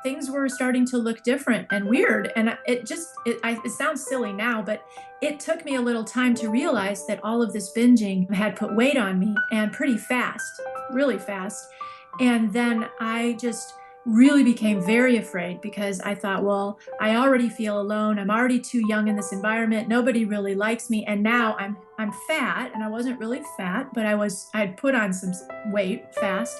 things were starting to look different and weird. And it sounds silly now, but it took me a little time to realize that all of this binging had put weight on me, and pretty fast, really fast. And then I just really became very afraid, because I thought, well, I already feel alone. I'm already too young in this environment. Nobody really likes me. And now I'm fat, and I wasn't really fat, but I'd put on some weight fast.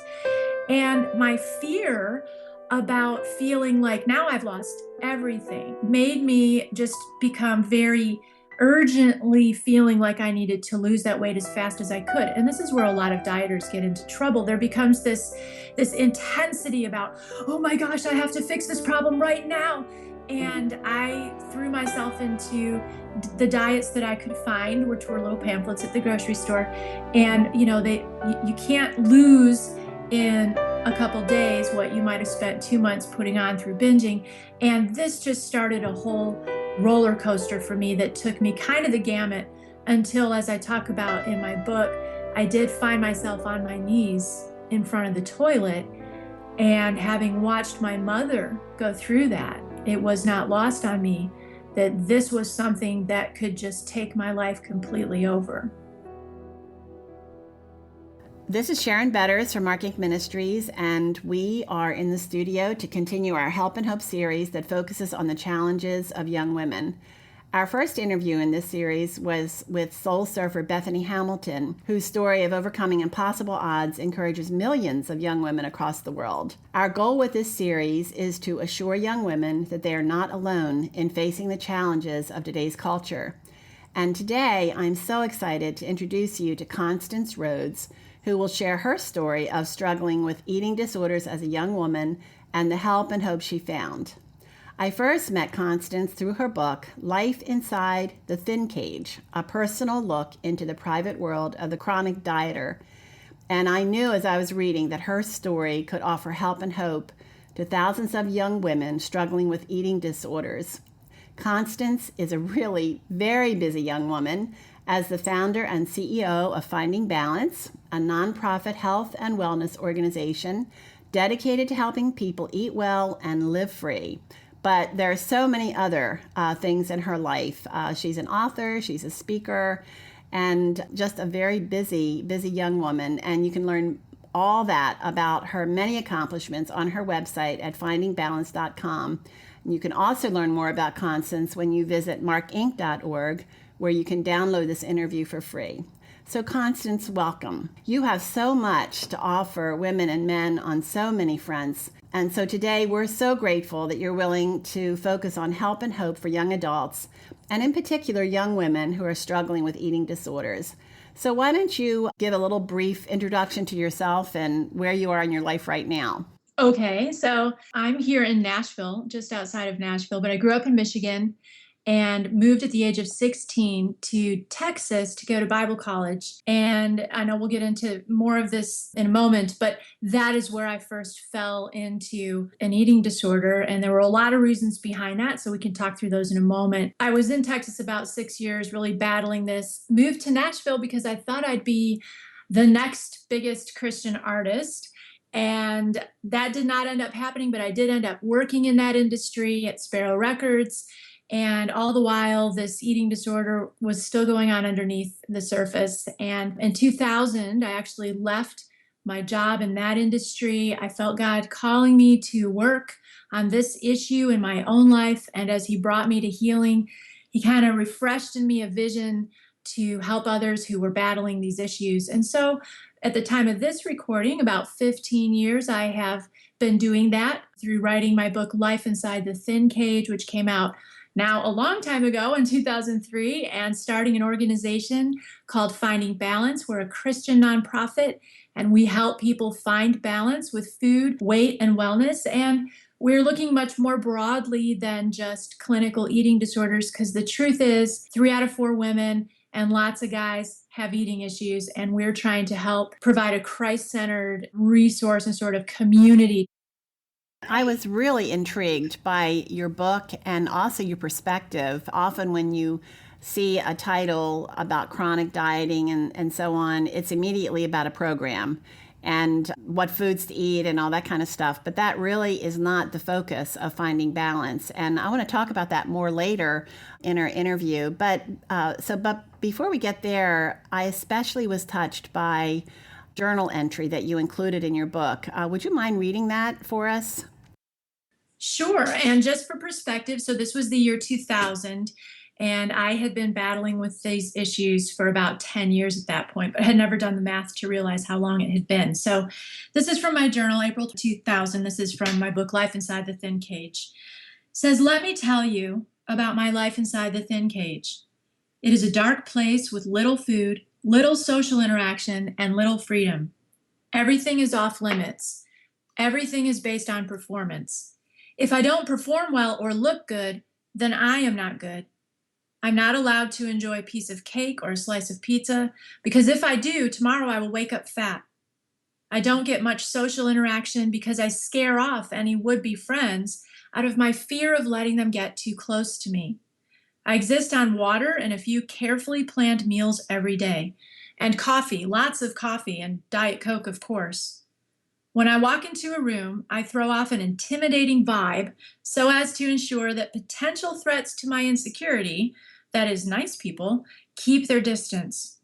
And my fear about feeling like now I've lost everything made me just become very urgently feeling like I needed to lose that weight as fast as I could. And this is where a lot of dieters get into trouble. There becomes this intensity about, oh my gosh, I have to fix this problem right now. And I threw myself into the diets that I could find, which were little pamphlets at the grocery store. And you can't lose in a couple days what you might have spent 2 months putting on through binging. And this just started a whole roller coaster for me that took me kind of the gamut until, as I talk about in my book, I did find myself on my knees in front of the toilet. And having watched my mother go through that, it was not lost on me that this was something that could just take my life completely over. This is Sharon Betters from Mark Inc. Ministries, and we are in the studio to continue our Help and Hope series that focuses on the challenges of young women. Our first interview in this series was with soul surfer Bethany Hamilton, whose story of overcoming impossible odds encourages millions of young women across the world. Our goal with this series is to assure young women that they are not alone in facing the challenges of today's culture. And today, I'm so excited to introduce you to Constance Rhodes, who will share her story of struggling with eating disorders as a young woman and the help and hope she found. I first met Constance through her book, Life Inside the Thin Cage, a personal look into the private world of the chronic dieter. And I knew as I was reading that her story could offer help and hope to thousands of young women struggling with eating disorders. Constance is a really very busy young woman as the founder and CEO of Finding Balance, a nonprofit health and wellness organization dedicated to helping people eat well and live free. But there are so many other things in her life. She's an author, she's a speaker, and just a very busy young woman. And you can learn all that about her many accomplishments on her website at findingbalance.com. And you can also learn more about Constance when you visit markinc.org, where you can download this interview for free. So Constance, welcome. You have so much to offer women and men on so many fronts. And so today we're so grateful that you're willing to focus on help and hope for young adults, and in particular young women who are struggling with eating disorders. So why don't you give a little brief introduction to yourself and where you are in your life right now? Okay, so I'm here in Nashville, just outside of Nashville, but I grew up in Michigan and moved at the age of 16 to Texas to go to Bible college. And I know we'll get into more of this in a moment, but that is where I first fell into an eating disorder. And there were a lot of reasons behind that, so we can talk through those in a moment. I was in Texas about 6 years, really battling this. Moved to Nashville because I thought I'd be the next biggest Christian artist. And that did not end up happening, but I did end up working in that industry at Sparrow Records. And all the while, this eating disorder was still going on underneath the surface. And in 2000, I actually left my job in that industry. I felt God calling me to work on this issue in my own life. And as He brought me to healing, He kind of refreshed in me a vision to help others who were battling these issues. And so at the time of this recording, about 15 years, I have been doing that through writing my book, Life Inside the Thin Cage, which came out now a long time ago in 2003, and starting an organization called Finding Balance. We're a Christian nonprofit, and we help people find balance with food, weight, and wellness. And we're looking much more broadly than just clinical eating disorders, because the truth is 3 out of 4 women and lots of guys have eating issues, and we're trying to help provide a Christ-centered resource and sort of community. I was really intrigued by your book and also your perspective. Often when you see a title about chronic dieting and so on, it's immediately about a program. and what foods to eat and all that kind of stuff. But that really is not the focus of finding balance. And I want to talk about that more later in our interview. But before we get there, I especially was touched by journal entry that you included in your book. Would you mind reading that for us? Sure. And just for perspective, so this was the year 2000, and I had been battling with these issues for about 10 years at that point, but had never done the math to realize how long it had been. So this is from my journal, April 2000. This is from my book, Life Inside the Thin Cage. It says, "Let me tell you about my life inside the thin cage. It is a dark place with little food, little social interaction, and little freedom. Everything is off limits. Everything is based on performance. If I don't perform well or look good, then I am not good. I'm not allowed to enjoy a piece of cake or a slice of pizza, because if I do, tomorrow I will wake up fat. I don't get much social interaction because I scare off any would-be friends out of my fear of letting them get too close to me. I exist on water and a few carefully planned meals every day, and coffee, lots of coffee, and Diet Coke, of course. When I walk into a room, I throw off an intimidating vibe so as to ensure that potential threats to my insecurity, that is, nice people, keep their distance.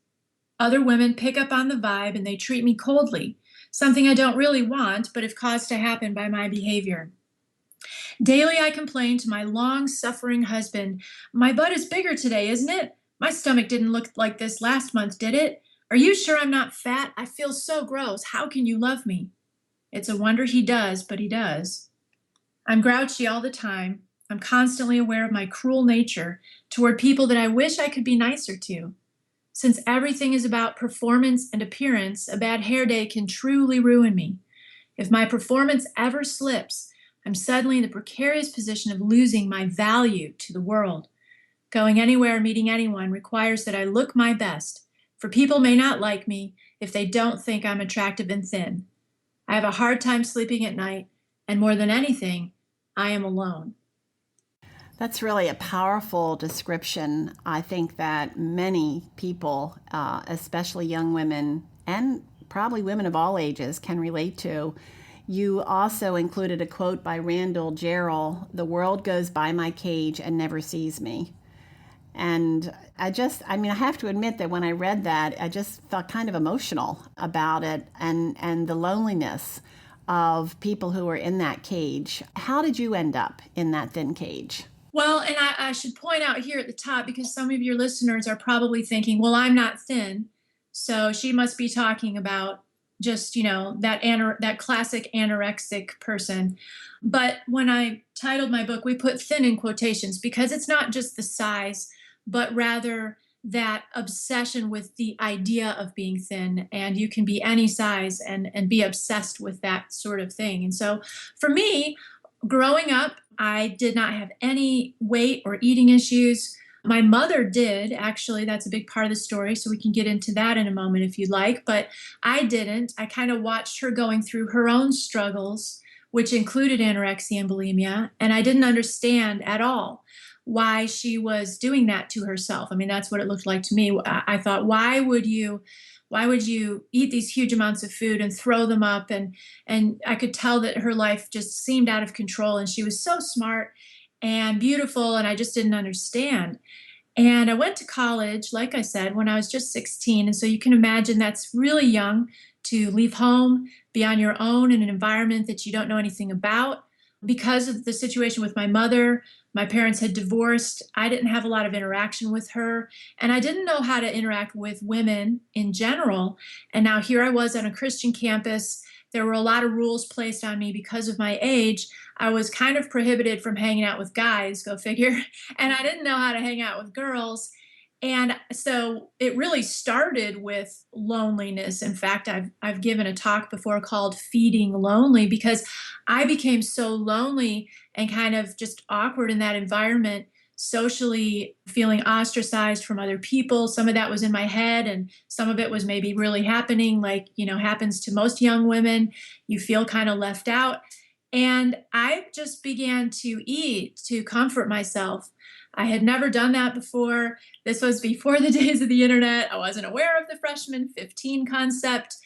Other women pick up on the vibe and they treat me coldly, something I don't really want, but have caused to happen by my behavior. Daily, I complain to my long-suffering husband, 'My butt is bigger today, isn't it? My stomach didn't look like this last month, did it? Are you sure I'm not fat? I feel so gross. How can you love me?' It's a wonder he does, but he does. I'm grouchy all the time. I'm constantly aware of my cruel nature toward people that I wish I could be nicer to. Since everything is about performance and appearance, a bad hair day can truly ruin me. If my performance ever slips, I'm suddenly in the precarious position of losing my value to the world. Going anywhere, meeting anyone requires that I look my best, for people may not like me if they don't think I'm attractive and thin. I have a hard time sleeping at night, and more than anything, I am alone." That's really a powerful description. I think that many people, especially young women and probably women of all ages, can relate to. You also included a quote by Randall Jarrell, "The world goes by my cage and never sees me." And I have to admit that when I read that, I just felt kind of emotional about it and the loneliness of people who are in that cage. How did you end up in that thin cage? Well, and I should point out here at the top, because some of your listeners are probably thinking, well, I'm not thin, so she must be talking about just, that classic anorexic person. But when I titled my book, we put thin in quotations because it's not just the size, but rather that obsession with the idea of being thin. And you can be any size and be obsessed with that sort of thing. And so for me, growing up, I did not have any weight or eating issues. My mother did, actually. That's a big part of the story. So we can get into that in a moment if you'd like. But I didn't. I kind of watched her going through her own struggles, which included anorexia and bulimia. And I didn't understand at all why she was doing that to herself. I mean, that's what it looked like to me. I thought, why would you eat these huge amounts of food and throw them up? And I could tell that her life just seemed out of control, and she was so smart and beautiful, and I just didn't understand. And I went to college, like I said, when I was just 16. And so you can imagine that's really young to leave home, be on your own in an environment that you don't know anything about. Because of the situation with my mother, my parents had divorced. I didn't have a lot of interaction with her, and I didn't know how to interact with women in general. And now here I was on a Christian campus. There were a lot of rules placed on me because of my age. I was kind of prohibited from hanging out with guys, go figure, and I didn't know how to hang out with girls. And so it really started with loneliness. In fact, I've given a talk before called Feeding Lonely, because I became so lonely and kind of just awkward in that environment, socially feeling ostracized from other people. Some of that was in my head, and some of it was maybe really happening, like, happens to most young women. You feel kind of left out. And I just began to eat to comfort myself. I had never done that before. This was before the days of the internet. I wasn't aware of the freshman 15 concept.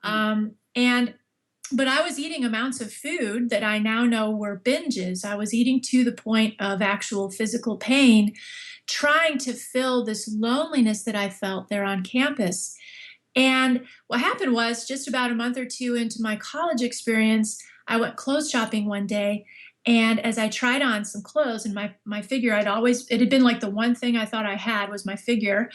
And but I was eating amounts of food that I now know were binges. I was eating to the point of actual physical pain, trying to fill this loneliness that I felt there on campus. And what happened was, just about a month or two into my college experience, I went clothes shopping one day. And as I tried on some clothes, and my figure, it had been like the one thing I thought I had was my figure.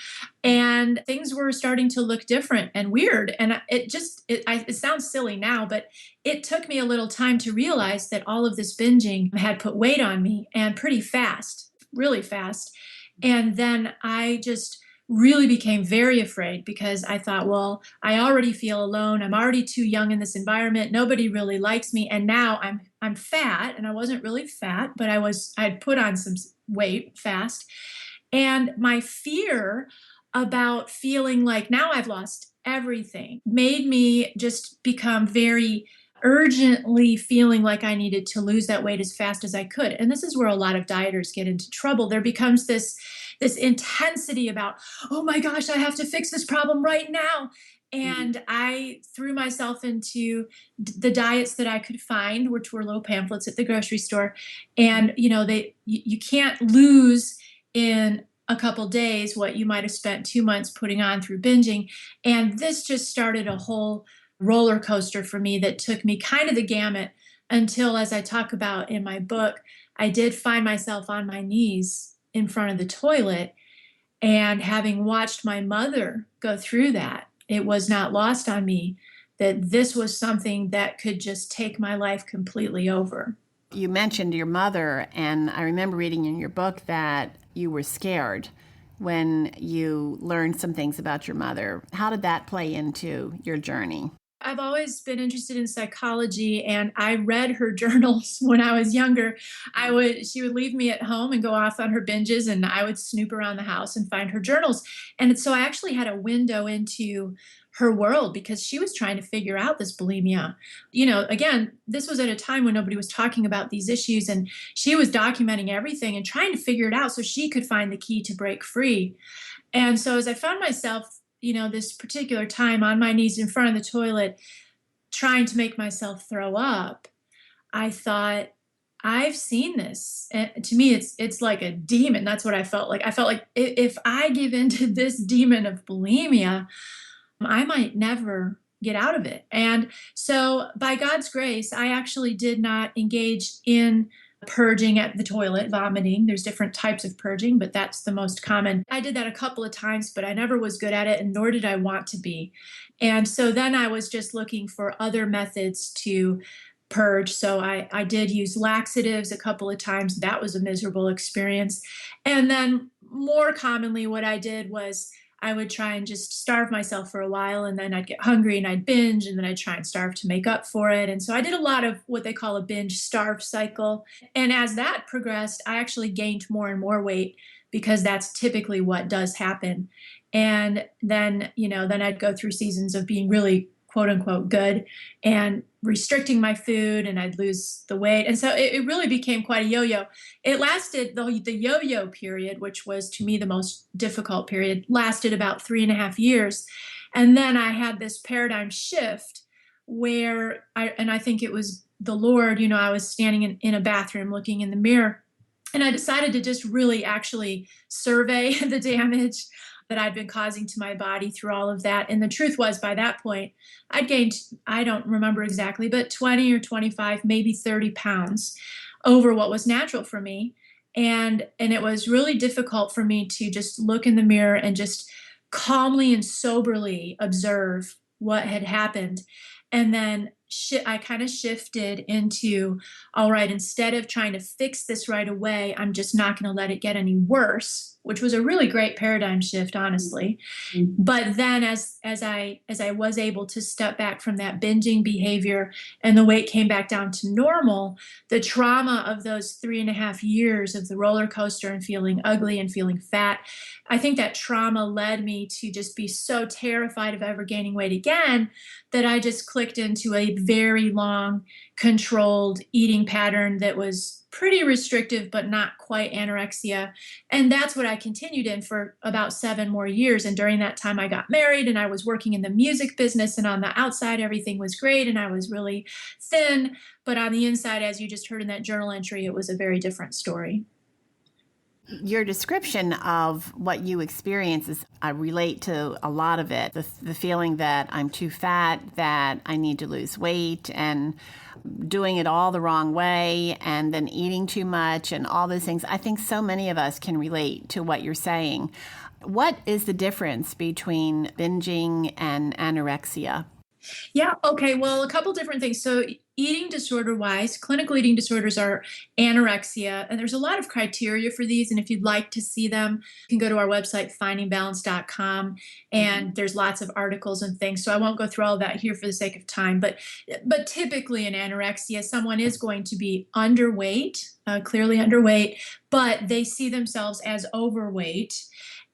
And things were starting to look different and weird. And it sounds silly now, but it took me a little time to realize that all of this binging had put weight on me, and pretty fast, really fast. And then I just really became very afraid, because I thought, well, I already feel alone. I'm already too young in this environment. Nobody really likes me. And now I'm fat, and I wasn't really fat, but I'd put on some weight fast. And my fear about feeling like now I've lost everything made me just become very urgently feeling like I needed to lose that weight as fast as I could. And this is where a lot of dieters get into trouble. There becomes this intensity about, oh my gosh, I have to fix this problem right now. And I threw myself into the diets that I could find, which were little pamphlets at the grocery store. And you can't lose in a couple days what you might have spent 2 months putting on through binging. And this just started a whole roller coaster for me that took me kind of the gamut until, as I talk about in my book, I did find myself on my knees in front of the toilet. And having watched my mother go through that, it was not lost on me that this was something that could just take my life completely over. You mentioned your mother, and I remember reading in your book that you were scared when you learned some things about your mother. How did that play into your journey? I've always been interested in psychology, and I read her journals when I was younger. She would leave me at home and go off on her binges, and I would snoop around the house and find her journals. And so I actually had a window into her world, because she was trying to figure out this bulimia. Again, this was at a time when nobody was talking about these issues, and she was documenting everything and trying to figure it out so she could find the key to break free. And so as I found myself, this particular time on my knees in front of the toilet, trying to make myself throw up, I thought, I've seen this. And to me, it's like a demon. That's what I felt like. I felt like if I give into this demon of bulimia, I might never get out of it. And so by God's grace, I actually did not engage in purging at the toilet, vomiting. There's different types of purging, but that's the most common. I did that a couple of times, but I never was good at it, and nor did I want to be. And so then I was just looking for other methods to purge. So I did use laxatives a couple of times. That was a miserable experience. And then more commonly, what I did was I would try and just starve myself for a while, and then I'd get hungry and I'd binge, and then I'd try and starve to make up for it. And so I did a lot of what they call a binge starve cycle. And as that progressed, I actually gained more and more weight, because that's typically what does happen. And then I'd go through seasons of being really quote unquote good and restricting my food, and I'd lose the weight. And so it really became quite a yo-yo. It lasted, the yo-yo period, which was to me the most difficult period, lasted about 3.5 years. And then I had this paradigm shift where I think it was the Lord. I was standing in a bathroom looking in the mirror, and I decided to just really actually survey the damage that I'd been causing to my body through all of that. And the truth was, by that point, I'd gained, I don't remember exactly, but 20 or 25, maybe 30 pounds over what was natural for me. And it was really difficult for me to just look in the mirror and just calmly and soberly observe what had happened. And then I kind of shifted into, all right, instead of trying to fix this right away, I'm just not going to let it get any worse, which was a really great paradigm shift, honestly. But then as I was able to step back from that binging behavior, and the weight came back down to normal, the trauma of those 3.5 years of the roller coaster and feeling ugly and feeling fat, I think that trauma led me to just be so terrified of ever gaining weight again that I just clicked into a very long, controlled eating pattern that was pretty restrictive, but not quite anorexia. And that's what I continued in for about 7 more years. And during that time, I got married and I was working in the music business. And on the outside, everything was great. And I was really thin. But on the inside, as you just heard in that journal entry, it was a very different story. Your description of what you experience is, I relate to a lot of it. The feeling that I'm too fat, that I need to lose weight, and doing it all the wrong way, and then eating too much, and all those things. I think so many of us can relate to what you're saying. What is the difference between binging and anorexia? Yeah. Okay. Well, a couple different things. So, eating disorder wise, clinical eating disorders are anorexia, and there's a lot of criteria for these. And if you'd like to see them, you can go to our website, findingbalance.com, and there's lots of articles and things. So, I won't go through all of that here for the sake of time. But typically in anorexia, someone is going to be underweight, clearly underweight, but they see themselves as overweight.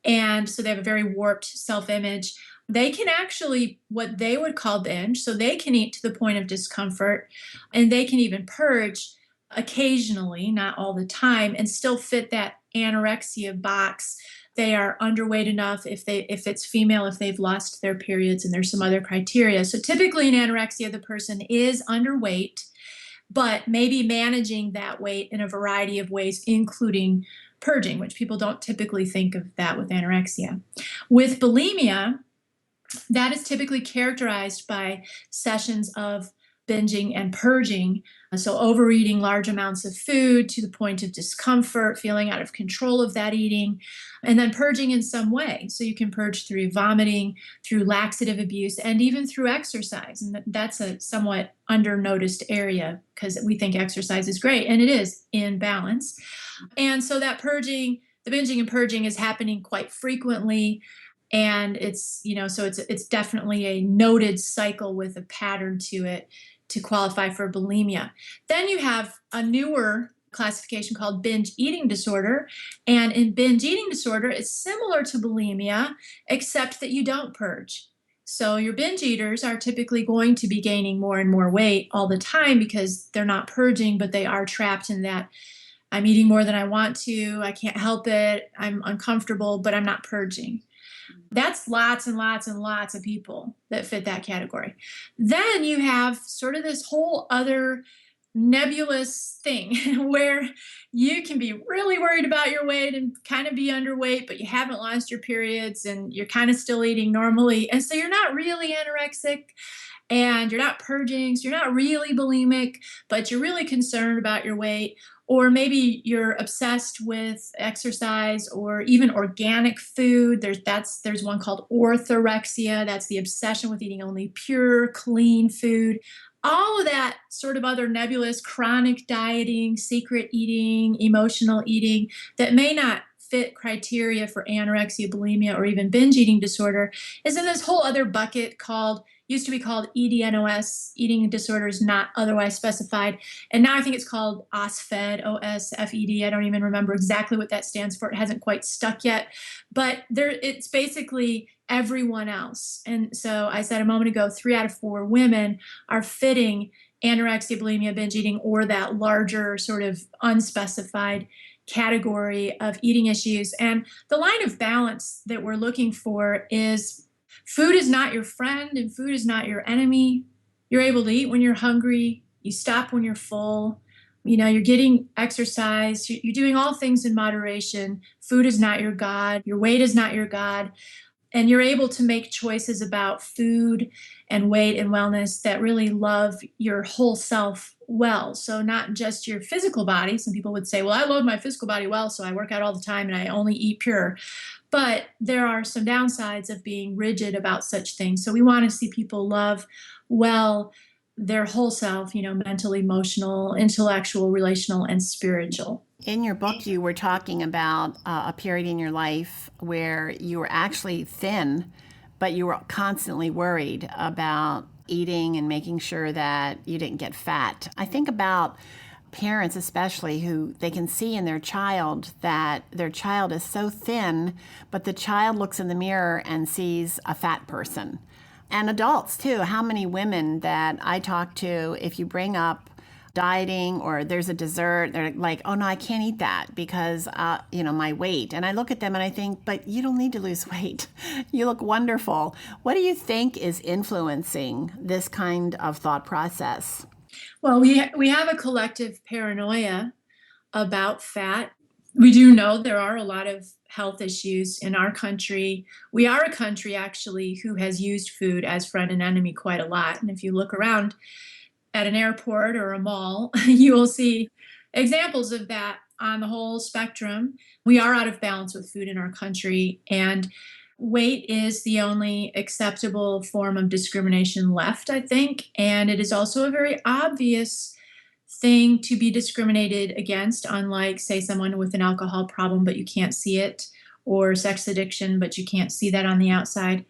And so they have a very warped self image. They can actually, what they would call binge, so they can eat to the point of discomfort, and they can even purge occasionally, not all the time, and still fit that anorexia box. They are underweight enough if it's female, if they've lost their periods, and there's some other criteria. So typically in anorexia, the person is underweight, but maybe managing that weight in a variety of ways, including purging, which people don't typically think of that with anorexia. With bulimia, that is typically characterized by sessions of binging and purging. So, overeating large amounts of food to the point of discomfort, feeling out of control of that eating, and then purging in some way. So, you can purge through vomiting, through laxative abuse, and even through exercise. And that's a somewhat under-noticed area because we think exercise is great, and it is in balance. And so, that purging, the binging and purging is happening quite frequently. And it's definitely a noted cycle with a pattern to it to qualify for bulimia. Then you have a newer classification called binge eating disorder. And in binge eating disorder, it's similar to bulimia, except that you don't purge. So your binge eaters are typically going to be gaining more and more weight all the time because they're not purging, but they are trapped in that I'm eating more than I want to, I can't help it, I'm uncomfortable, but I'm not purging. That's lots and lots and lots of people that fit that category. Then you have sort of this whole other nebulous thing where you can be really worried about your weight and kind of be underweight, but you haven't lost your periods and you're kind of still eating normally. And so you're not really anorexic and you're not purging, so you're not really bulimic, but you're really concerned about your weight. Or maybe you're obsessed with exercise or even organic food. There's one called orthorexia. That's the obsession with eating only pure, clean food. All of that sort of other nebulous chronic dieting, secret eating, emotional eating that may not fit criteria for anorexia, bulimia, or even binge eating disorder is in this whole other bucket used to be called EDNOS, eating disorders not otherwise specified. And now I think it's called OSFED, OSFED. I don't even remember exactly what that stands for. It hasn't quite stuck yet. But it's basically everyone else. And so I said a moment ago, 3 out of 4 women are fitting anorexia, bulimia, binge eating, or that larger sort of unspecified category of eating issues. And the line of balance that we're looking for is food is not your friend and food is not your enemy. You're able to eat when you're hungry. You stop when you're full. You're getting exercise. You're doing all things in moderation. Food is not your God. Your weight is not your God. And you're able to make choices about food and weight and wellness that really love your whole self well. So not just your physical body. Some people would say, well, I love my physical body well, so I work out all the time and I only eat pure. But there are some downsides of being rigid about such things. So we want to see people love well their whole self, mental, emotional, intellectual, relational, and spiritual. In your book, you were talking about a period in your life where you were actually thin, but you were constantly worried about eating and making sure that you didn't get fat. I think about parents especially who they can see in their child that their child is so thin, but the child looks in the mirror and sees a fat person. And adults too. How many women that I talk to, if you bring up dieting or there's a dessert, they're like, oh no, I can't eat that because, my weight. And I look at them and I think, but you don't need to lose weight. You look wonderful. What do you think is influencing this kind of thought process? Well, we have a collective paranoia about fat. We do know there are a lot of health issues in our country. We are a country actually who has used food as friend and enemy quite a lot. And if you look around at an airport or a mall, you will see examples of that on the whole spectrum. We are out of balance with food in our country, and weight is the only acceptable form of discrimination left, I think. And it is also a very obvious thing to be discriminated against, unlike, say, someone with an alcohol problem, but you can't see it, or sex addiction, but you can't see that on the outside.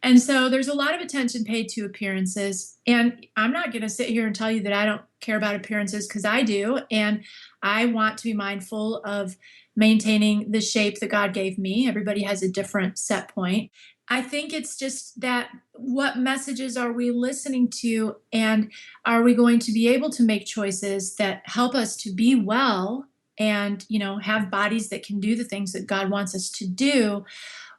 And so there's a lot of attention paid to appearances. And I'm not going to sit here and tell you that I don't care about appearances, because I do. And I want to be mindful of maintaining the shape that God gave me. Everybody has a different set point. I think it's just that, what messages are we listening to, and are we going to be able to make choices that help us to be well and, have bodies that can do the things that God wants us to do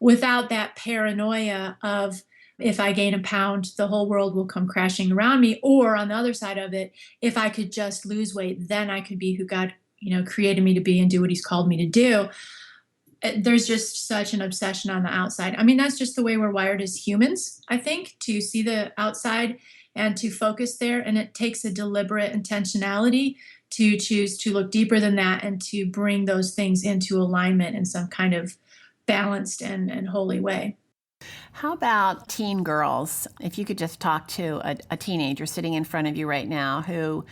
without that paranoia of, if I gain a pound, the whole world will come crashing around me. Or on the other side of it, if I could just lose weight, then I could be who God, created me to be and do what he's called me to do. There's just such an obsession on the outside. I mean, that's just the way we're wired as humans, I think, to see the outside and to focus there. And it takes a deliberate intentionality to choose to look deeper than that and to bring those things into alignment in some kind of balanced and holy way. How about teen girls? If you could just talk to a teenager sitting in front of you right now who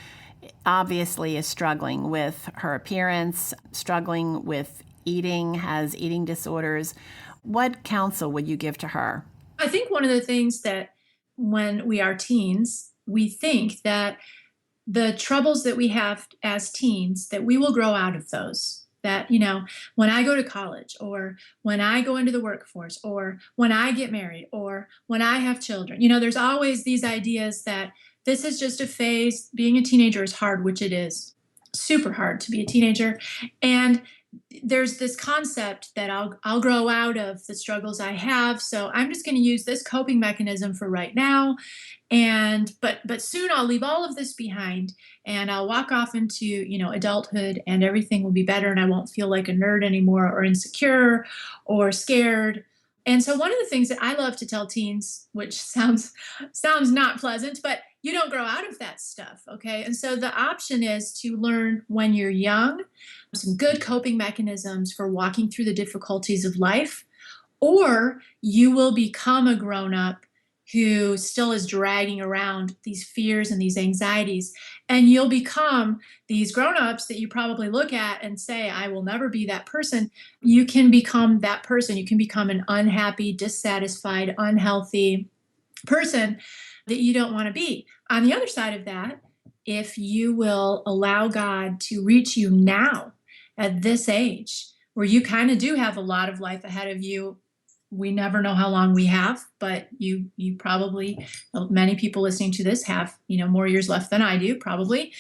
obviously is struggling with her appearance, struggling with eating, has eating disorders, what counsel would you give to her? I think one of the things that, when we are teens, we think that the troubles that we have as teens, that we will grow out of those. That, when I go to college, or when I go into the workforce, or when I get married, or when I have children, there's always these ideas that this is just a phase. Being a teenager is hard, which it is super hard to be a teenager. And there's this concept that I'll grow out of the struggles I have. So I'm just going to use this coping mechanism for right now. But soon I'll leave all of this behind, and I'll walk off into, adulthood, and everything will be better, and I won't feel like a nerd anymore, or insecure or scared. And so one of the things that I love to tell teens, which sounds not pleasant, but you don't grow out of that stuff, okay? And so the option is to learn when you're young some good coping mechanisms for walking through the difficulties of life, or you will become a grown-up who still is dragging around these fears and these anxieties. And you'll become these grown-ups that you probably look at and say, I will never be that person. You can become that person. You can become an unhappy, dissatisfied, unhealthy person that you don't want to be. On the other side of that, if you will allow God to reach you now at this age, where you kind of do have a lot of life ahead of you. We never know how long we have, but you probably, many people listening to this have, more years left than I do, probably.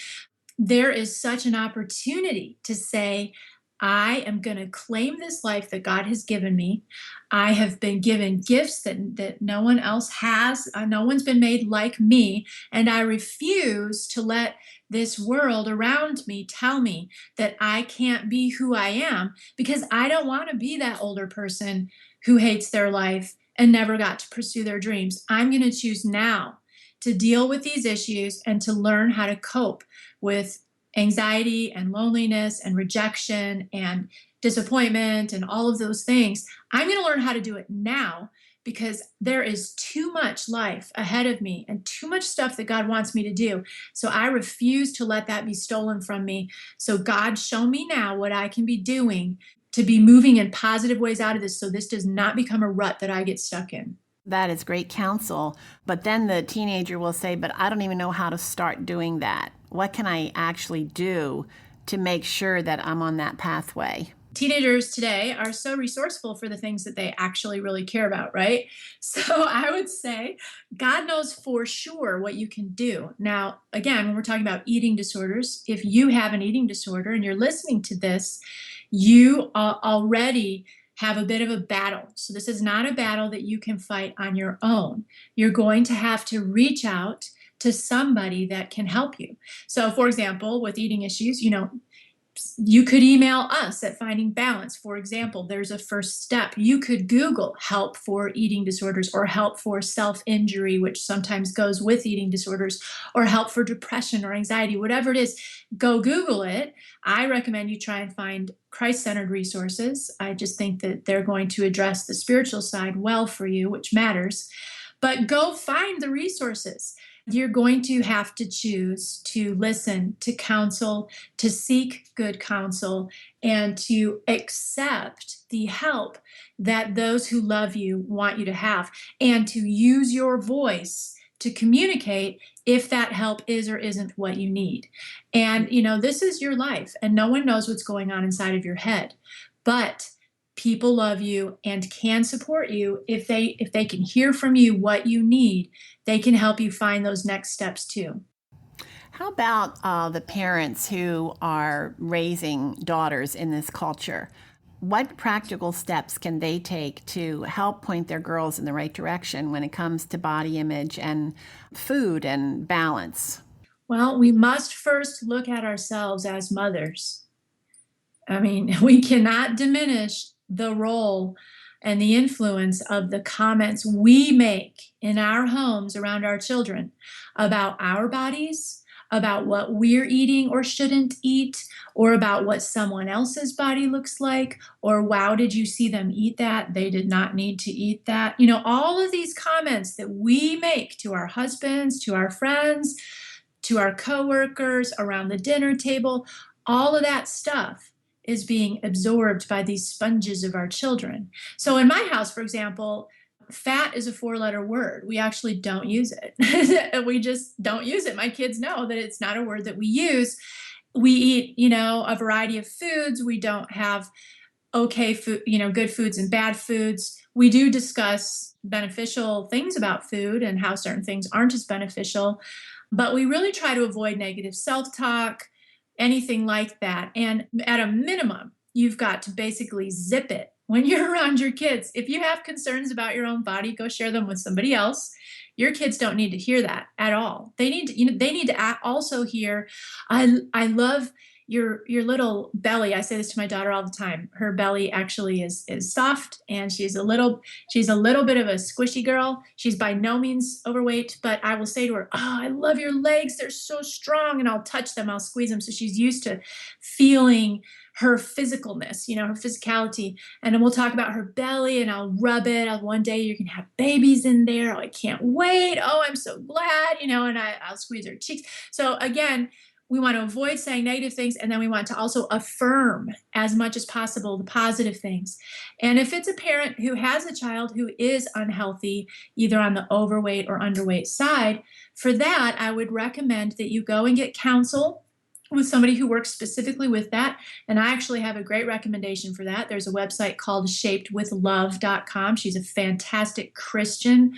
There is such an opportunity to say, I am going to claim this life that God has given me. I have been given gifts that no one else has. No one's been made like me. And I refuse to let this world around me tell me that I can't be who I am, because I don't want to be that older person who hates their life and never got to pursue their dreams. I'm going to choose now to deal with these issues and to learn how to cope with anxiety and loneliness and rejection and disappointment and all of those things. I'm going to learn how to do it now, because there is too much life ahead of me and too much stuff that God wants me to do. So I refuse to let that be stolen from me. So God, show me now what I can be doing to be moving in positive ways out of this, so this does not become a rut that I get stuck in. That is great counsel. But then the teenager will say, but I don't even know how to start doing that. What can I actually do to make sure that I'm on that pathway? Teenagers today are so resourceful for the things that they actually really care about, right? So I would say God knows for sure what you can do. Now, again, when we're talking about eating disorders, if you have an eating disorder and you're listening to this, you already have a bit of a battle. So this is not a battle that you can fight on your own. You're going to have to reach out to somebody that can help you. So, for example, with eating issues, you could email us at Finding Balance. For example, there's a first step. You could Google help for eating disorders or help for self-injury, which sometimes goes with eating disorders, or help for depression or anxiety, whatever it is. Go Google it. I recommend you try and find Christ-centered resources. I just think that they're going to address the spiritual side well for you, which matters. But go find the resources. You're going to have to choose to listen, to counsel, to seek good counsel, and to accept the help that those who love you want you to have, and to use your voice to communicate if that help is or isn't what you need. And, this is your life, and no one knows what's going on inside of your head. But people love you and can support you if they can hear from you what you need. They can help you find those next steps too. How about the parents who are raising daughters in this culture? What practical steps can they take to help point their girls in the right direction when it comes to body image and food and balance? Well, we must first look at ourselves as mothers. I mean, we cannot diminish the role and the influence of the comments we make in our homes around our children about our bodies, about what we're eating or shouldn't eat, or about what someone else's body looks like, or wow, did you see them eat that? They did not need to eat that. All of these comments that we make to our husbands, to our friends, to our coworkers, around the dinner table, all of that stuff is being absorbed by these sponges of our children. So in my house, for example, fat is a 4-letter word. We actually don't use it. We just don't use it. My kids know that it's not a word that we use. We eat, a variety of foods. We don't have okay food, good foods and bad foods. We do discuss beneficial things about food and how certain things aren't as beneficial, but we really try to avoid negative self-talk, anything like that. And at a minimum, you've got to basically zip it when you're around your kids. If you have concerns about your own body, go share them with somebody else. Your kids don't need to hear that at all. They need to, they need to also hear, I love your little belly. I say this to my daughter all the time. Her belly actually is soft, and she's a little bit of a squishy girl. She's by no means overweight, but I will say to her, "Oh, I love your legs. They're so strong." And I'll touch them, I'll squeeze them. So she's used to feeling her physicalness, her physicality. And then we'll talk about her belly, and I'll rub it. One day you can have babies in there. Oh, I can't wait. Oh, I'm so glad, and I'll squeeze her cheeks. So again, we want to avoid saying negative things, and then we want to also affirm as much as possible the positive things. And if it's a parent who has a child who is unhealthy, either on the overweight or underweight side, for that, I would recommend that you go and get counsel with somebody who works specifically with that. And I actually have a great recommendation for that. There's a website called shapedwithlove.com. She's a fantastic Christian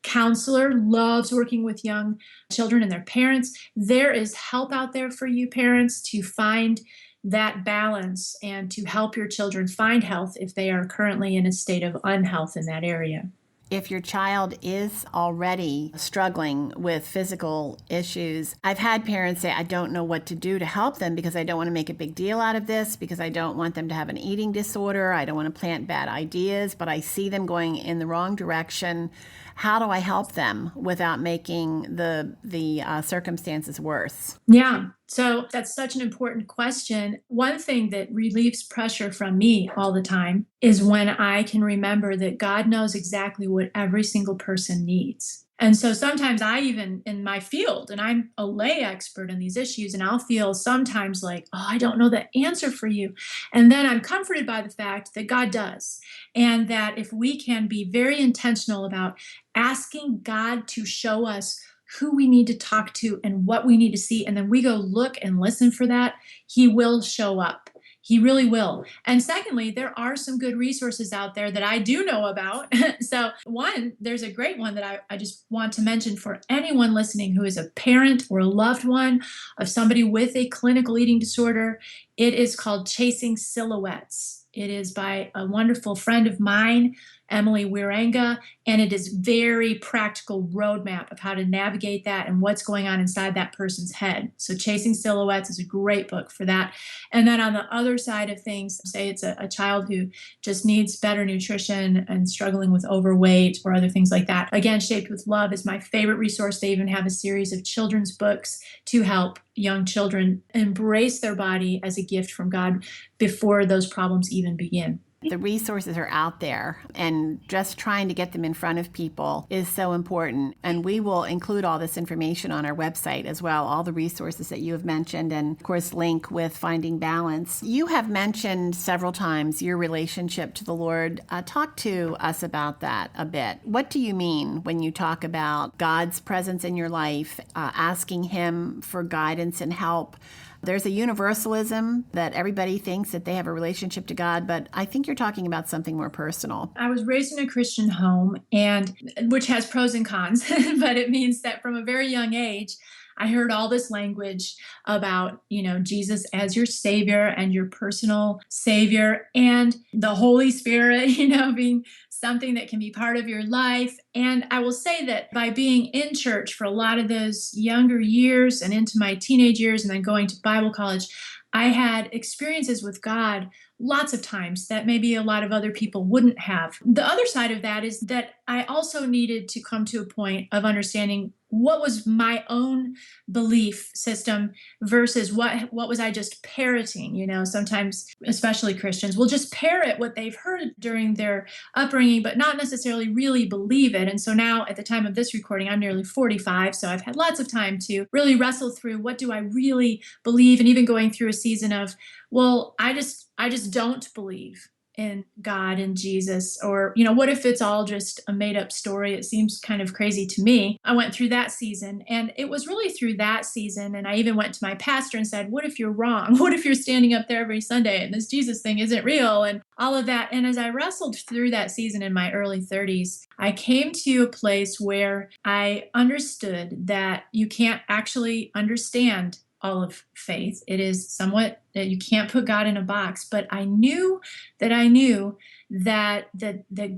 counselor, loves working with young children and their parents. There is help out there for you parents to find that balance and to help your children find health if they are currently in a state of unhealth in that area. If your child is already struggling with physical issues, I've had parents say, I don't know what to do to help them because I don't want to make a big deal out of this, because I don't want them to have an eating disorder. I don't want to plant bad ideas, but I see them going in the wrong direction. How do I help them without making the circumstances worse? Yeah, so that's such an important question. One thing that relieves pressure from me all the time is when I can remember that God knows exactly what every single person needs. And so sometimes I even in my field, and I'm a lay expert in these issues, and I'll feel sometimes like, oh, I don't know the answer for you. And then I'm comforted by the fact that God does. And that if we can be very intentional about asking God to show us who we need to talk to and what we need to see, and then we go look and listen for that, He will show up. He really will. And secondly, there are some good resources out there that I do know about. So, one, there's a great one that I just want to mention for anyone listening who is a parent or a loved one of somebody with a clinical eating disorder. It is called Chasing Silhouettes. It is by a wonderful friend of mine, Emily Wiranga, and it is very practical roadmap of how to navigate that and what's going on inside that person's head. So Chasing Silhouettes is a great book for that. And then on the other side of things, say it's a child who just needs better nutrition and struggling with overweight or other things like that. Again, Shaped with Love is my favorite resource. They even have a series of children's books to help young children embrace their body as a gift from God before those problems even begin. The resources are out there, and just trying to get them in front of people is so important. And we will include all this information on our website as well, all the resources that you have mentioned, and of course, link with Finding Balance. You have mentioned several times your relationship to the Lord. Talk to us about that a bit. What do you mean when you talk about God's presence in your life, asking Him for guidance and help? There's a universalism that everybody thinks that they have a relationship to God, but I think you're talking about something more personal. I was raised in a Christian home, and which has pros and cons, but it means that from a very young age, I heard all this language about, Jesus as your savior and your personal savior, and the Holy Spirit, being something that can be part of your life. And I will say that by being in church for a lot of those younger years and into my teenage years and then going to Bible college, I had experiences with God lots of times that maybe a lot of other people wouldn't have. The other side of that is that I also needed to come to a point of understanding what was my own belief system versus what was I just parroting. Sometimes, especially Christians, will just parrot what they've heard during their upbringing, but not necessarily really believe it. And so now, at the time of this recording, I'm nearly 45, so I've had lots of time to really wrestle through what do I really believe, and even going through a season of, well, I just don't believe in God and Jesus, or what if it's all just a made up story? It seems kind of crazy to me. I went through that season, and it was really through that season, and I even went to my pastor and said, what if you're wrong? What if you're standing up there every Sunday and this Jesus thing isn't real, and all of that? And as I wrestled through that season in my early 30s, I came to a place where I understood that you can't actually understand all of faith. It is somewhat that you can't put God in a box, but I knew that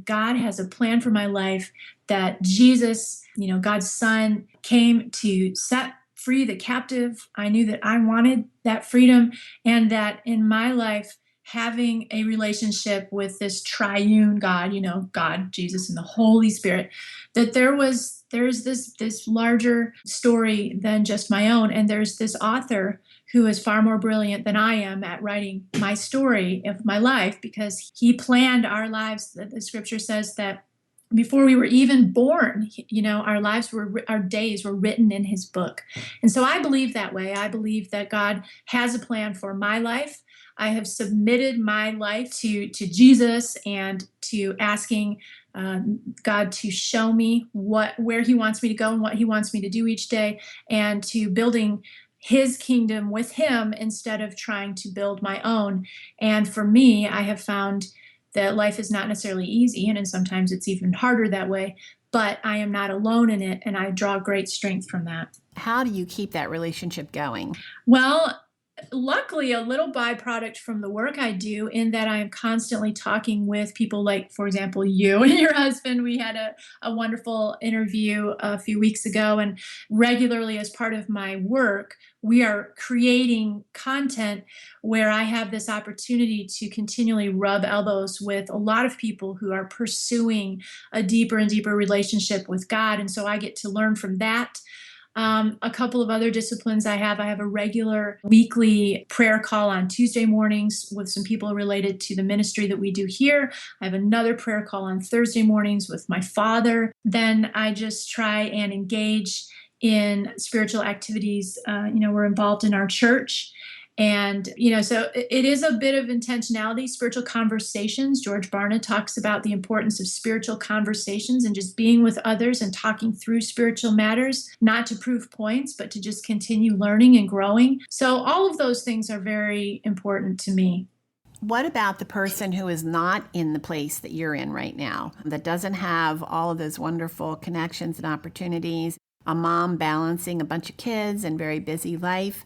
God has a plan for my life, that Jesus, God's Son, came to set free the captive. I knew that I wanted that freedom, and that in my life, having a relationship with this triune God, God, Jesus, and the Holy Spirit, that there's this larger story than just my own. And there's this author who is far more brilliant than I am at writing my story of my life, because he planned our lives. The scripture says that before we were even born, our days were written in his book. And so I believe that way. I believe that God has a plan for my life. I have submitted my life to Jesus and to asking God to show me where he wants me to go and what he wants me to do each day, and to building his kingdom with him instead of trying to build my own. And for me, I have found that life is not necessarily easy, and sometimes it's even harder that way, but I am not alone in it, and I draw great strength from that. How do you keep that relationship going? Well, luckily, a little byproduct from the work I do, in that I am constantly talking with people like, for example, you and your husband. We had a wonderful interview a few weeks ago, and regularly as part of my work, we are creating content where I have this opportunity to continually rub elbows with a lot of people who are pursuing a deeper and deeper relationship with God. And so I get to learn from that. A couple of other disciplines I have a regular weekly prayer call on Tuesday mornings with some people related to the ministry that we do here. I have another prayer call on Thursday mornings with my father. Then I just try and engage in spiritual activities. We're involved in our church. And, so it is a bit of intentionality, spiritual conversations. George Barna talks about the importance of spiritual conversations and just being with others and talking through spiritual matters, not to prove points, but to just continue learning and growing. So all of those things are very important to me. What about the person who is not in the place that you're in right now, that doesn't have all of those wonderful connections and opportunities? A mom balancing a bunch of kids and very busy life,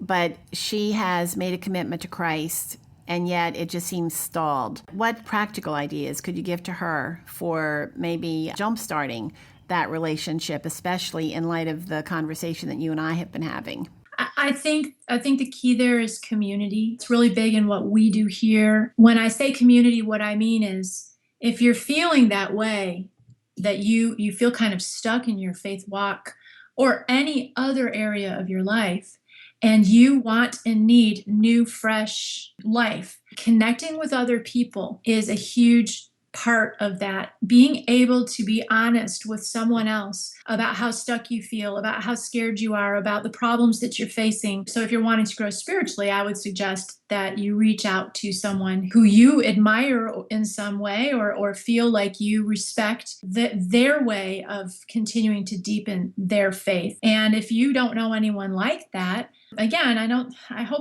but she has made a commitment to Christ and yet it just seems stalled. What practical ideas could you give to her for maybe jumpstarting that relationship, especially in light of the conversation that you and I have been having? I think the key there is community. It's really big in what we do here. When I say community, what I mean is if you're feeling that way, that you feel kind of stuck in your faith walk or any other area of your life, and you want and need new, fresh life, connecting with other people is a huge part of that. Being able to be honest with someone else about how stuck you feel, about how scared you are, about the problems that you're facing. So, if you're wanting to grow spiritually, I would suggest that you reach out to someone who you admire in some way or feel like you respect their way of continuing to deepen their faith. And if you don't know anyone like that, again, I know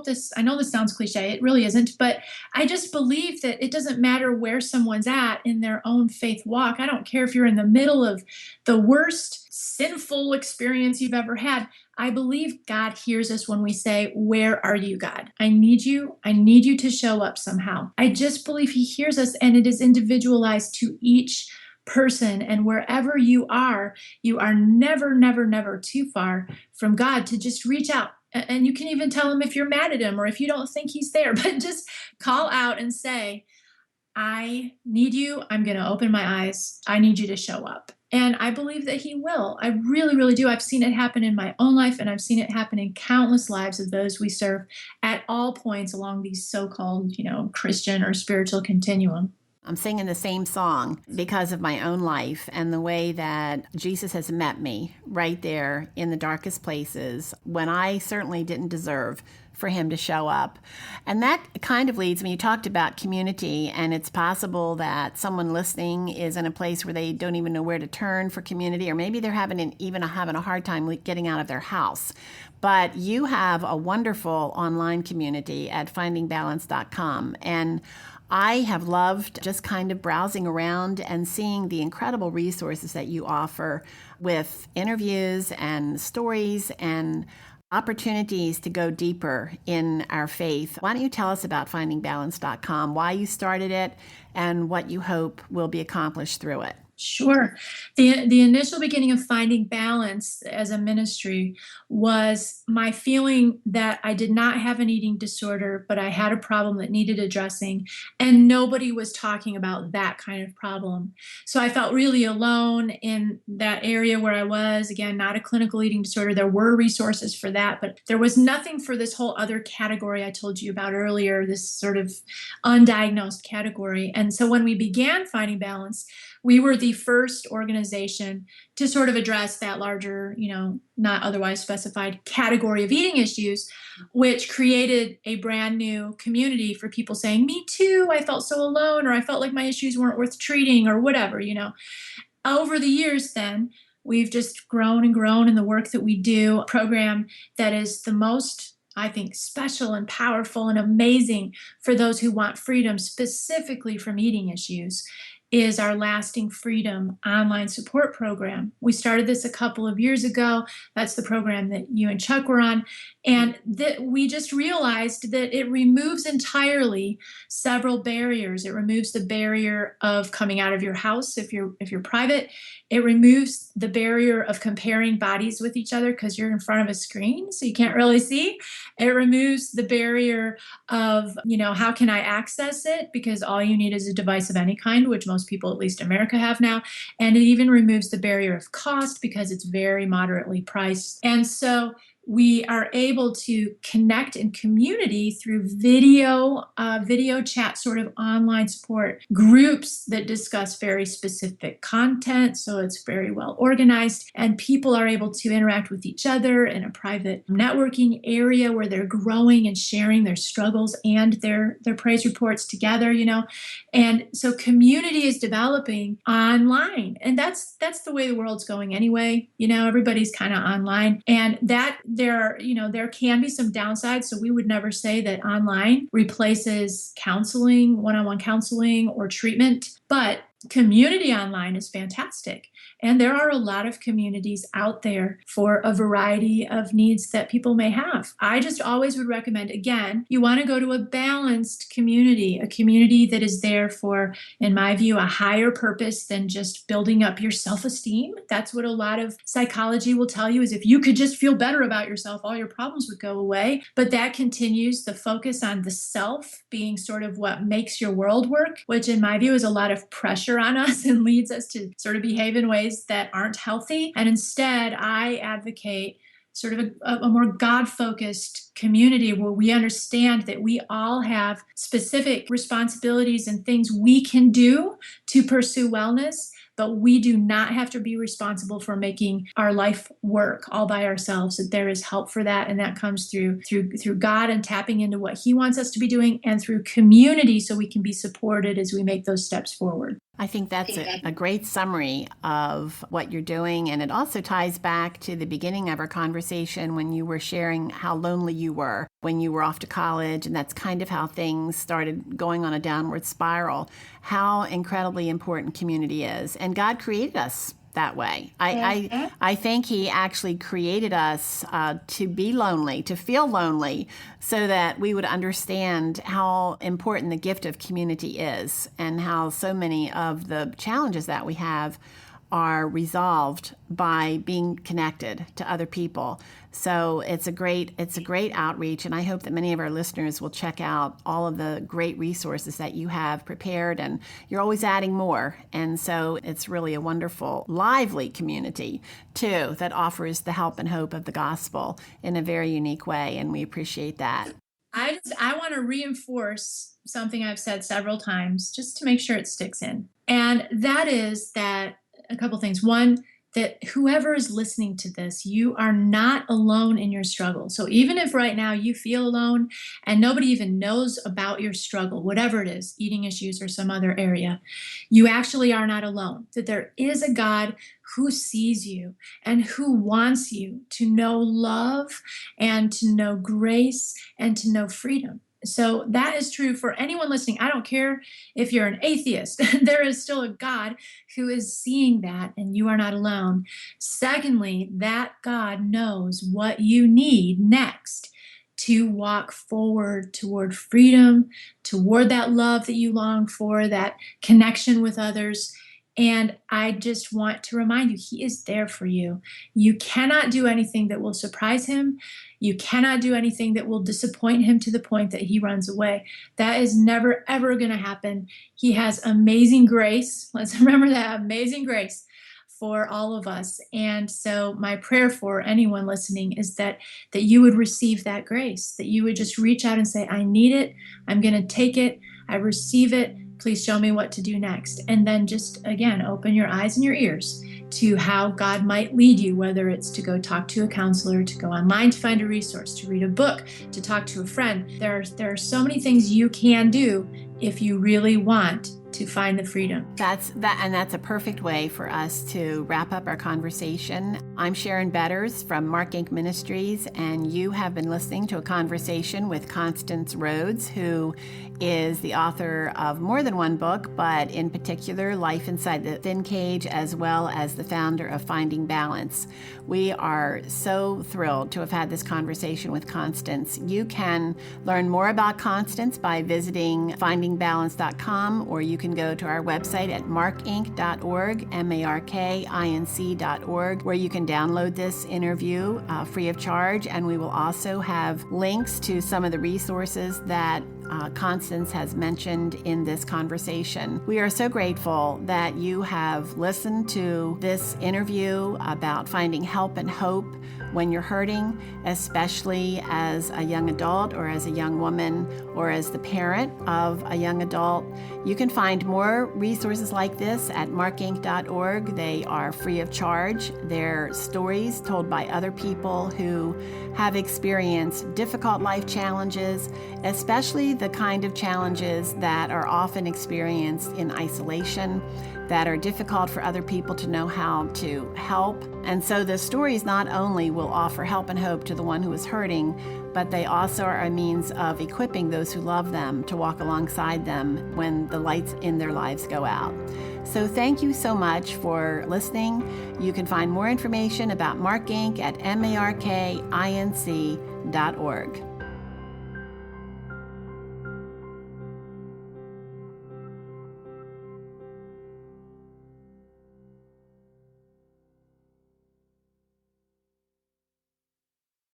this sounds cliche, it really isn't, but I just believe that it doesn't matter where someone's at in their own faith walk. I don't care if you're in the middle of the worst sinful experience you've ever had. I believe God hears us when we say, "Where are you, God? I need you. I need you to show up somehow." I just believe He hears us, and it is individualized to each person. And wherever you are never, never, never too far from God to just reach out. And you can even tell Him if you're mad at Him or if you don't think He's there, but just call out and say, "I need you. I'm going to open my eyes. I need you to show up." And I believe that He will. I really, really do. I've seen it happen in my own life, and I've seen it happen in countless lives of those we serve at all points along these so-called, Christian or spiritual continuum. I'm singing the same song because of my own life and the way that Jesus has met me right there in the darkest places when I certainly didn't deserve for Him to show up. And that kind of leads me, you talked about community, and it's possible that someone listening is in a place where they don't even know where to turn for community, or maybe they're having a hard time getting out of their house. But you have a wonderful online community at findingbalance.com. And I have loved just kind of browsing around and seeing the incredible resources that you offer with interviews and stories and opportunities to go deeper in our faith. Why don't you tell us about findingbalance.com, why you started it, and what you hope will be accomplished through it? Sure. The initial beginning of Finding Balance as a ministry was my feeling that I did not have an eating disorder, but I had a problem that needed addressing, and nobody was talking about that kind of problem. So I felt really alone in that area where I was. Again, not a clinical eating disorder. There were resources for that, but there was nothing for this whole other category I told you about earlier, this sort of undiagnosed category. And so when we began Finding Balance, we were the first organization to sort of address that larger, not otherwise specified category of eating issues, which created a brand new community for people saying, "Me too, I felt so alone," or "I felt like my issues weren't worth treating," or whatever. Over the years, then, we've just grown and grown in the work that we do, a program that is the most, I think, special and powerful and amazing for those who want freedom, specifically from eating issues, is our Lasting Freedom online support program. We started this a couple of years ago. That's the program that you and Chuck were on. And that we just realized that it removes entirely several barriers. It removes the barrier of coming out of your house if you're private. It removes the barrier of comparing bodies with each other because you're in front of a screen, so you can't really see. It removes the barrier of, how can I access it? Because all you need is a device of any kind, which most people, at least America, have now. And it even removes the barrier of cost because it's very moderately priced. And so we are able to connect in community through video chat, sort of online support groups that discuss very specific content. So it's very well organized, and people are able to interact with each other in a private networking area where they're growing and sharing their struggles and their praise reports together, And so community is developing online, and that's the way the world's going anyway. Everybody's kind of online, and that there can be some downsides. So we would never say that online replaces counseling, one-on-one counseling or treatment, but community online is fantastic. And there are a lot of communities out there for a variety of needs that people may have. I just always would recommend, again, you want to go to a balanced community, a community that is there for, in my view, a higher purpose than just building up your self-esteem. That's what a lot of psychology will tell you, is if you could just feel better about yourself, all your problems would go away. But that continues the focus on the self being sort of what makes your world work, which in my view is a lot of pressure on us and leads us to sort of behave in ways that aren't healthy. And instead, I advocate sort of a more God-focused community where we understand that we all have specific responsibilities and things we can do to pursue wellness, but we do not have to be responsible for making our life work all by ourselves. That there is help for that, and that comes through God and tapping into what He wants us to be doing, and through community, so we can be supported as we make those steps forward. I think that's a great summary of what you're doing. And it also ties back to the beginning of our conversation when you were sharing how lonely you were when you were off to college. And that's kind of how things started going on a downward spiral, how incredibly important community is. And God created us that way. I think He actually created us to be lonely, to feel lonely, so that we would understand how important the gift of community is, and how so many of the challenges that we have are resolved by being connected to other people. So it's a great outreach, and I hope that many of our listeners will check out all of the great resources that you have prepared, and you're always adding more. And so it's really a wonderful, lively community too that offers the help and hope of the gospel in a very unique way, and we appreciate that. I want to reinforce something I've said several times just to make sure it sticks in. And that is that a couple things. One, that whoever is listening to this, you are not alone in your struggle. So even if right now you feel alone and nobody even knows about your struggle, whatever it is, eating issues or some other area, you actually are not alone. That there is a God who sees you and who wants you to know love and to know grace and to know freedom. So that is true for anyone listening. I don't care if you're an atheist. There is still a God who is seeing that, and you are not alone. Secondly, that God knows what you need next to walk forward toward freedom, toward that love that you long for, that connection with others. And I just want to remind you, He is there for you. You cannot do anything that will surprise Him. You cannot do anything that will disappoint Him to the point that He runs away. That is never, ever going to happen. He has amazing grace. Let's remember that, amazing grace for all of us. And so my prayer for anyone listening is that you would receive that grace, that you would just reach out and say, I need it. I'm going to take it. I receive it. Please show me what to do next. And then just, again, open your eyes and your ears to how God might lead you, whether it's to go talk to a counselor, to go online to find a resource, to read a book, to talk to a friend. There are so many things you can do if you really want to find the freedom. That's a perfect way for us to wrap up our conversation. I'm Sharon Betters from Mark Inc. Ministries, and you have been listening to a conversation with Constance Rhodes, who is the author of more than one book, but in particular, Life Inside the Thin Cage, as well as the founder of Finding Balance. We are so thrilled to have had this conversation with Constance. You can learn more about Constance by visiting findingbalance.com, or you can go to our website at markinc.org, markinc.org, where you can download this interview free of charge. And we will also have links to some of the resources that Constance has mentioned in this conversation. We are so grateful that you have listened to this interview about finding help and hope when you're hurting, especially as a young adult or as a young woman or as the parent of a young adult. You can find more resources like this at markinc.org. They are free of charge. They're stories told by other people who have experienced difficult life challenges, especially the kind of challenges that are often experienced in isolation. that are difficult for other people to know how to help. And so the stories not only will offer help and hope to the one who is hurting, but they also are a means of equipping those who love them to walk alongside them when the lights in their lives go out. So thank you so much for listening. You can find more information about Mark Inc. at markinc.org.